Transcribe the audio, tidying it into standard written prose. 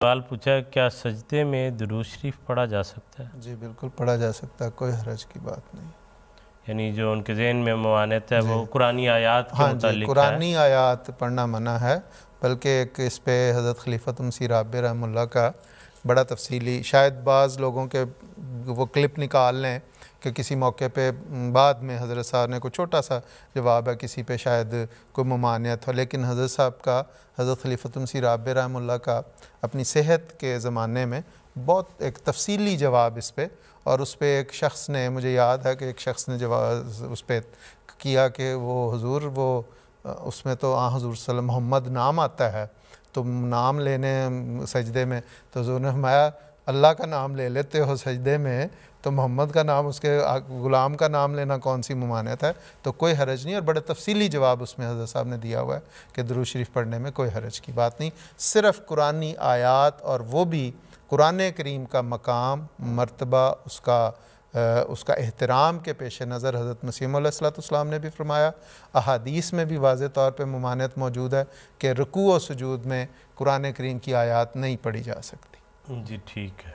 सवाल पूछा, क्या सजदे में दुरूद शरीफ पढ़ा जा सकता है? जी बिल्कुल पढ़ा जा सकता है, कोई हरज की बात नहीं। यानी जो उनके ज़हन में मवानियत है जी वो कुरानी आयात के हाँ जी, मुतालिक है। कुरानी आयात पढ़ना मना है, बल्कि एक इस पे हज़रत खलीफत मसीह राबी रहमतुल्लाह का बड़ा तफसीली, शायद बाज़ लोगों के वो क्लिप निकाल लें कि किसी मौके पे बाद में हज़रत साहब ने कोई छोटा सा जवाब है, किसी पे शायद कोई ममानियत हो, लेकिन हज़रत साहब का, हज़रत खलीफत मसीह राबी रहमतुल्लाह का अपनी सेहत के ज़माने में बहुत एक तफसीली जवाब इस पे, और उस पर एक शख्स ने, मुझे याद है कि एक शख्स ने जवाब उस पर किया कि वो हुजूर वो उसमें तो हुजूर सल्लल्लाहु मोहम्मद नाम आता है, तो नाम लेने सजदे में, तो हुजूर ने फरमाया अल्लाह का नाम ले लेते हो सजदे में, तो मोहम्मद का नाम, उसके ग़ुलाम का नाम लेना कौन सी मुमानियत है। तो कोई हरज नहीं, और बड़े तफसीली जवाब उसमें हज़रत साहब ने दिया हुआ है कि दुरूद शरीफ पढ़ने में कोई हरज की बात नहीं। सिर्फ़ कुरानी आयात, और वो भी कुरान करीम का मकाम मर्तबा, उसका एहतराम के पेश नज़र हज़रत मसीह मौऊद अलैहिस्सलाम ने भी फरमाया, अहादीस में भी वाज़ेह तौर पर ममानियत मौजूद है कि रुकू और सुजूद में कुरान करीम की आयात नहीं पढ़ी जा सकती। जी ठीक है।